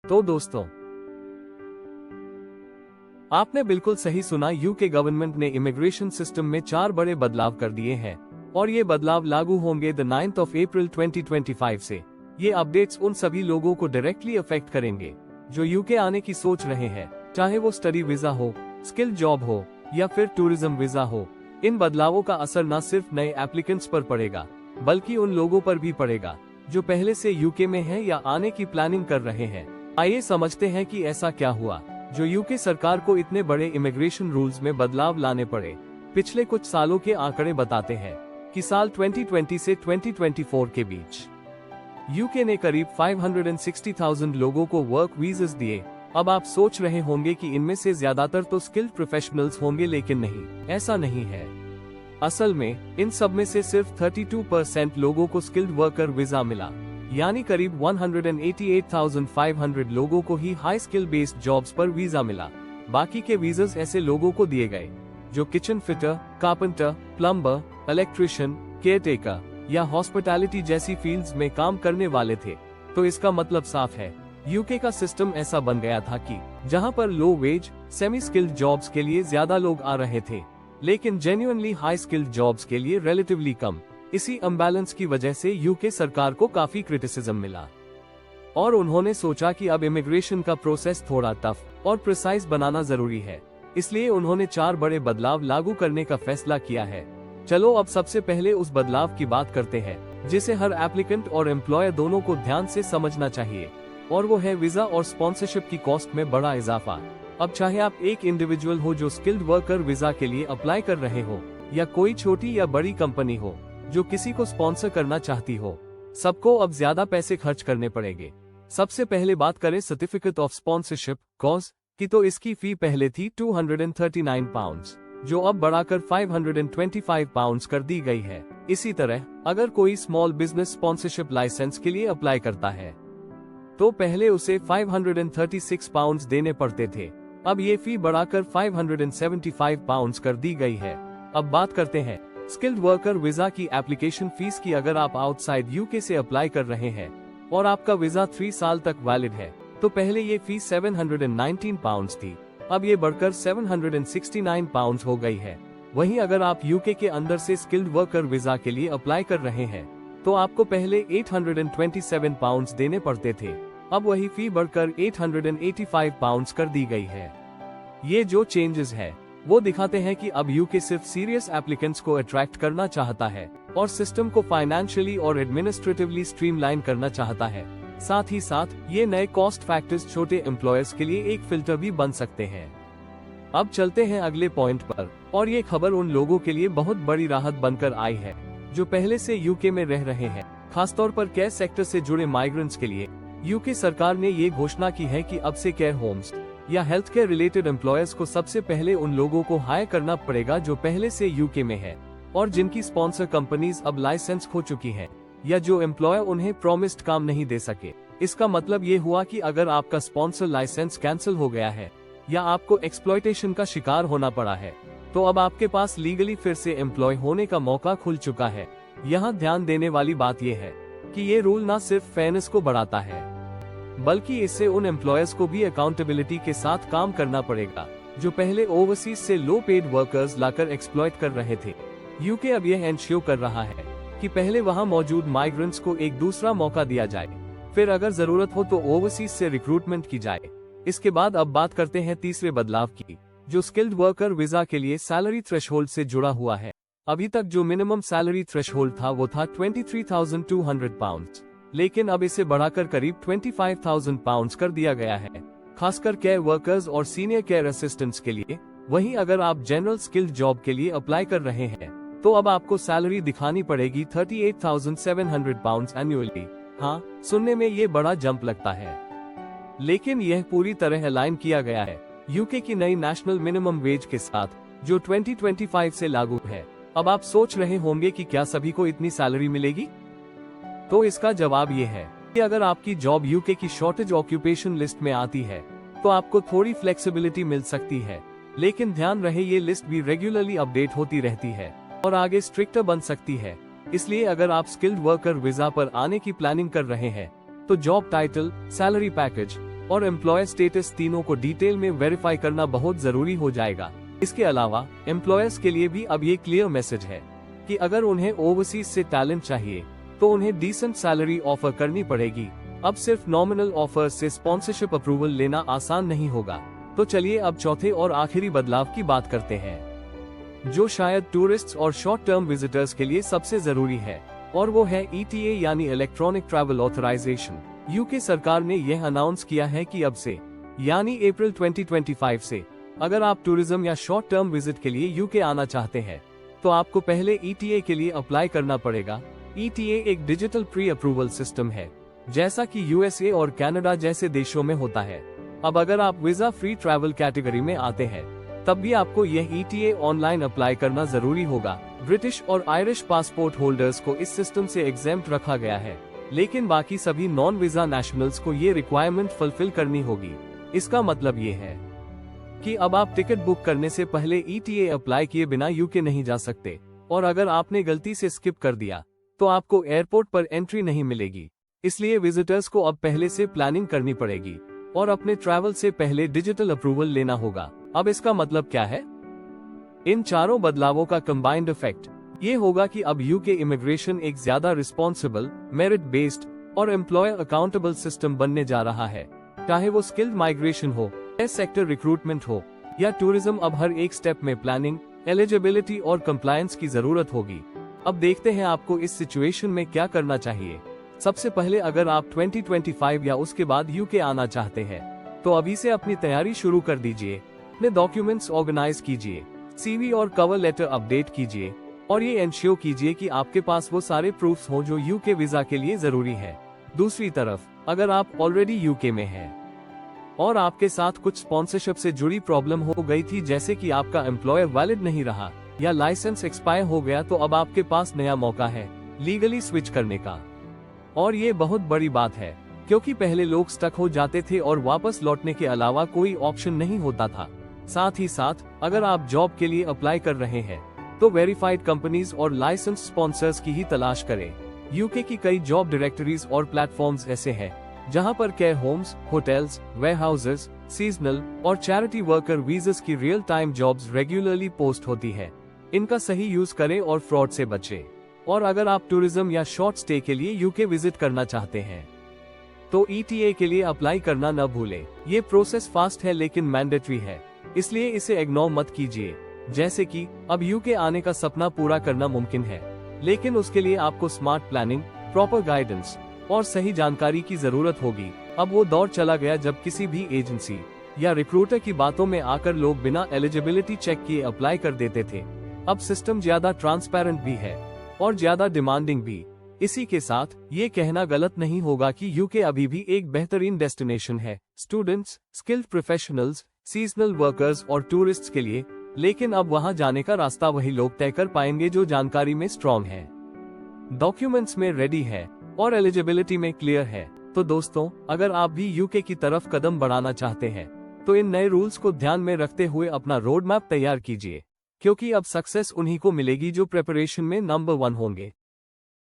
तो दोस्तों, आपने बिल्कुल सही सुना। यूके गवर्नमेंट ने इमिग्रेशन सिस्टम में 4 बड़े बदलाव कर दिए हैं और ये बदलाव लागू होंगे 9 अप्रैल 2025 से। ये अपडेट्स उन सभी लोगों को डायरेक्टली अफेक्ट करेंगे जो यूके आने की सोच रहे हैं, चाहे वो स्टडी वीजा हो, स्किल जॉब हो या फिर टूरिज्म वीजा हो। इन बदलावों का असर न सिर्फ नए एप्लीकेंट्स पर पड़ेगा, बल्कि उन लोगों पर भी पड़ेगा जो पहले से यूके में हैं या आने की प्लानिंग कर रहे हैं। आइए समझते हैं कि ऐसा क्या हुआ जो यूके सरकार को इतने बड़े इमिग्रेशन रूल्स में बदलाव लाने पड़े। पिछले कुछ सालों के आंकड़े बताते हैं कि साल 2020 से 2024 के बीच यूके ने करीब 560,000 लोगों को वर्क वीज़ास दिए। अब आप सोच रहे होंगे कि इनमें से ज्यादातर तो स्किल्ड प्रोफेशनल्स होंगे, लेकिन नहीं, ऐसा नहीं है। असल में इन सब में से सिर्फ 32% लोगों को स्किल्ड वर्कर वीजा मिला, यानी करीब 188,500 लोगों को ही हाई स्किल बेस्ड जॉब्स पर वीजा मिला। बाकी के वीजास ऐसे लोगों को दिए गए जो kitchen fitter, carpenter, plumber, electrician, caretaker या हॉस्पिटैलिटी जैसी फील्ड्स में काम करने वाले थे। तो इसका मतलब साफ है, यूके का सिस्टम ऐसा बन गया था कि जहां पर लो वेज सेमी स्किल्ड जॉब्स के लिए ज्यादा लोग आ रहे थे, लेकिन जेन्युइनली हाई स्किल्ड जॉब्स के लिए रिलेटिवली कम। इसी अम्बैलेंस की वजह से यूके सरकार को काफी क्रिटिसिज्म मिला और उन्होंने सोचा कि अब इमिग्रेशन का प्रोसेस थोड़ा टफ और प्रिसाइज बनाना जरूरी है। इसलिए उन्होंने 4 बड़े बदलाव लागू करने का फैसला किया है। चलो अब सबसे पहले उस बदलाव की बात करते हैं जिसे हर एप्लीकेंट और एम्प्लॉयर दोनों को ध्यान से समझना चाहिए, और वो है वीजा और स्पॉन्सरशिप की कॉस्ट में बड़ा इजाफा। अब चाहे आप एक इंडिविजुअल हो जो स्किल्ड वर्कर वीजा के लिए अप्लाई कर रहे हो, या कोई छोटी या बड़ी कंपनी हो जो किसी को स्पॉन्सर करना चाहती हो, सबको अब ज्यादा पैसे खर्च करने पड़ेंगे। सबसे पहले बात करें सर्टिफिकेट ऑफ स्पॉन्सरशिप कॉज की, तो इसकी फी पहले थी £239, जो अब बढ़ाकर £525 कर दी गई है। इसी तरह अगर कोई स्मॉल बिजनेस स्पॉन्सरशिप लाइसेंस के लिए अप्लाई करता है तो पहले उसे £536 देने पड़ते थे, अब ये फी बढ़ाकर £575 कर दी गई है। अब बात करते हैं स्किल्ड वर्कर वीजा की एप्लीकेशन फीस की। अगर आप आउटसाइड यूके से अप्लाई कर रहे हैं और आपका वीजा 3 साल तक वैलिड है, तो पहले ये फीस £719 थी, अब ये बढ़कर £769 हो गई है। वहीं अगर आप यूके के अंदर से स्किल्ड वर्कर वीजा के लिए अप्लाई कर रहे हैं तो आपको पहले £827 देने पड़ते थे, अब वही फी बढ़कर £885 कर दी गई है। ये जो चेंजेस है वो दिखाते हैं कि अब यूके सिर्फ सीरियस एप्लीकेंट्स को अट्रैक्ट करना चाहता है और सिस्टम को फाइनेंशियली और एडमिनिस्ट्रेटिवली स्ट्रीमलाइन करना चाहता है। साथ ही साथ ये नए कॉस्ट फैक्टर्स छोटे एम्प्लॉयर्स के लिए एक फिल्टर भी बन सकते हैं। अब चलते हैं अगले पॉइंट पर, और ये खबर उन लोगों के लिए बहुत बड़ी राहत बनकर आई है जो पहले से यूके में रह रहे हैं, खासतौर पर केयर सेक्टर से जुड़े माइग्रेंट्स के लिए। यूके सरकार ने ये घोषणा की है कि अब से केयर होम्स या हेल्थ केयर रिलेटेड एम्प्लॉयर्स को सबसे पहले उन लोगों को हायर करना पड़ेगा जो पहले से यूके में है और जिनकी स्पॉन्सर कंपनीज अब लाइसेंस खो चुकी हैं, या जो एम्प्लॉयर उन्हें प्रॉमिस्ड काम नहीं दे सके। इसका मतलब ये हुआ कि अगर आपका स्पॉन्सर लाइसेंस कैंसिल हो गया है या आपको एक्सप्लॉयटेशन का शिकार होना पड़ा है, तो अब आपके पास लीगली फिर से एम्प्लॉय होने का मौका खुल चुका है। यहाँ ध्यान देने वाली बात यह है कि ये रूल न सिर्फ फेयरनेस को बढ़ाता है, बल्कि इससे उन एम्प्लॉयर्स को भी अकाउंटेबिलिटी के साथ काम करना पड़ेगा जो पहले ओवरसीज से लो पेड वर्कर्स लाकर एक्सप्लॉयट कर रहे थे। यूके अब यह एंश्योर कर रहा है कि पहले वहां मौजूद माइग्रेंट्स को एक दूसरा मौका दिया जाए, फिर अगर जरूरत हो तो ओवरसीज से रिक्रूटमेंट की जाए। इसके बाद अब बात करते हैं तीसरे बदलाव की, जो स्किल्ड वर्कर वीजा के लिए सैलरी थ्रेशहोल्ड से जुड़ा हुआ है। अभी तक जो मिनिमम सैलरी थ्रेशहोल्ड था वो था £23,200, लेकिन अब इसे बढ़ाकर करीब £25,000 कर दिया गया है, खासकर केयर वर्कर्स और सीनियर केयर असिस्टेंट्स के लिए। वहीं अगर आप जनरल स्किल्ड जॉब के लिए अप्लाई कर रहे हैं तो अब आपको सैलरी दिखानी पड़ेगी £38,700 एनुअली। हाँ, सुनने में ये बड़ा जंप लगता है, लेकिन यह पूरी तरह अलाइन किया गया है यूके की नई नेशनल मिनिमम वेज के साथ, जो 2025 से लागू है। अब आप सोच रहे होंगे कि क्या सभी को इतनी सैलरी मिलेगी? तो इसका जवाब ये है कि अगर आपकी जॉब यूके की शॉर्टेज ऑक्यूपेशन लिस्ट में आती है तो आपको थोड़ी फ्लेक्सिबिलिटी मिल सकती है, लेकिन ध्यान रहे ये लिस्ट भी रेगुलरली अपडेट होती रहती है और आगे स्ट्रिक्टर बन सकती है। इसलिए अगर आप स्किल्ड वर्कर वीजा पर आने की प्लानिंग कर रहे हैं तो जॉब टाइटल, सैलरी पैकेज और एम्प्लॉयर स्टेटस तीनों को डिटेल में वेरीफाई करना बहुत जरूरी हो जाएगा। इसके अलावा एम्प्लॉयर्स के लिए भी अब ये क्लियर मैसेज है कि अगर उन्हें ओवरसीज से टैलेंट चाहिए तो उन्हें डिसेंट सैलरी ऑफर करनी पड़ेगी। अब सिर्फ नॉमिनल ऑफर से स्पॉन्सरशिप अप्रूवल लेना आसान नहीं होगा। तो चलिए अब चौथे और आखिरी बदलाव की बात करते हैं, जो शायद टूरिस्ट्स और शॉर्ट टर्म विजिटर्स के लिए सबसे जरूरी है, और वो है ETA यानी इलेक्ट्रॉनिक ट्रैवल ऑथराइजेशन। यूके सरकार ने यह अनाउंस किया है कि अब से यानी अप्रैल 2025 से अगर आप टूरिज्म या शॉर्ट टर्म विजिट के लिए यूके आना चाहते हैं तो आपको पहले ETA के लिए अप्लाई करना पड़ेगा। ETA एक डिजिटल प्री अप्रूवल सिस्टम है, जैसा कि USA और कनाडा जैसे देशों में होता है। अब अगर आप वीजा फ्री ट्रैवल कैटेगरी में आते हैं तब भी आपको यह ETA ऑनलाइन अप्लाई करना जरूरी होगा। ब्रिटिश और आयरिश पासपोर्ट होल्डर्स को इस सिस्टम से एग्जेम्प्ट रखा गया है, लेकिन बाकी सभी नॉन वीजा नेशनल्स को ये रिक्वायरमेंट फुलफिल करनी होगी। इसका मतलब ये है कि अब आप टिकट बुक करने से पहले ETA अप्लाई किए बिना यूके नहीं जा सकते, और अगर आपने गलती से स्किप कर दिया तो आपको एयरपोर्ट पर एंट्री नहीं मिलेगी। इसलिए विजिटर्स को अब पहले से प्लानिंग करनी पड़ेगी और अपने ट्रैवल से पहले डिजिटल अप्रूवल लेना होगा। अब इसका मतलब क्या है? इन चारों बदलावों का कंबाइंड इफेक्ट ये होगा कि अब यूके इमिग्रेशन एक ज्यादा रिस्पॉन्सिबल, मेरिट बेस्ड और एम्प्लॉयर अकाउंटेबल सिस्टम बनने जा रहा है। चाहे वो स्किल्ड माइग्रेशन हो, सेक्टर रिक्रूटमेंट हो या टूरिज्म, अब हर एक स्टेप में प्लानिंग, एलिजिबिलिटी और कंप्लायंस की जरूरत होगी। अब देखते हैं आपको इस सिचुएशन में क्या करना चाहिए। सबसे पहले अगर आप 2025 या उसके बाद यूके आना चाहते हैं तो अभी से अपनी तैयारी शुरू कर दीजिए। अपने डॉक्यूमेंट्स ऑर्गेनाइज कीजिए, CV और कवर लेटर अपडेट कीजिए और ये इंश्योर कीजिए कि आपके पास वो सारे प्रूफ्स हों जो यूके वीजा के लिए जरूरी है। दूसरी तरफ अगर आप ऑलरेडी यूके में हैं और आपके साथ कुछ स्पॉन्सरशिप से जुड़ी प्रॉब्लम हो गई थी, जैसे कि आपका एम्प्लॉयर वैलिड नहीं रहा या लाइसेंस एक्सपायर हो गया, तो अब आपके पास नया मौका है लीगली स्विच करने का। और ये बहुत बड़ी बात है क्योंकि पहले लोग स्टक हो जाते थे और वापस लौटने के अलावा कोई ऑप्शन नहीं होता था। साथ ही साथ अगर आप जॉब के लिए अप्लाई कर रहे हैं तो वेरीफाइड कंपनीज और लाइसेंस स्पॉन्सर्स की ही तलाश करें। यूके की कई जॉब डायरेक्टरीज और प्लेटफॉर्म्स ऐसे हैं जहां पर care homes, hotels, warehouses, seasonal और चैरिटी वर्कर वीजास की real time jobs regularly post होती है। इनका सही यूज करें और फ्रॉड से बचें। और अगर आप टूरिज्म या शॉर्ट स्टे के लिए यूके विजिट करना चाहते हैं तो ETA के लिए अप्लाई करना न भूलें। ये प्रोसेस फास्ट है लेकिन मैंडेटरी है, इसलिए इसे इग्नोर मत कीजिए। जैसे कि अब यूके आने का सपना पूरा करना मुमकिन है, लेकिन उसके लिए आपको स्मार्ट प्लानिंग, प्रॉपर गाइडेंस और सही जानकारी की जरूरत होगी। अब वो दौर चला गया जब किसी भी एजेंसी या रिक्रूटर की बातों में आकर लोग बिना एलिजिबिलिटी चेक किए अप्लाई कर देते थे। अब सिस्टम ज्यादा ट्रांसपेरेंट भी है और ज्यादा डिमांडिंग भी। इसी के साथ ये कहना गलत नहीं होगा कि यूके अभी भी एक बेहतरीन डेस्टिनेशन है students, skilled professionals, seasonal workers और टूरिस्ट्स के लिए, लेकिन अब वहां जाने का रास्ता वही लोग तय कर पाएंगे जो जानकारी में स्ट्रॉन्ग है, डॉक्यूमेंट्स में रेडी है और एलिजिबिलिटी में क्लियर है। तो दोस्तों, अगर आप भी यूके की तरफ कदम बढ़ाना चाहते हैं तो इन नए रूल्स को ध्यान में रखते हुए अपना रोड मैप तैयार कीजिए, क्योंकि अब सक्सेस उन्हीं को मिलेगी जो प्रिपरेशन में नंबर 1 होंगे।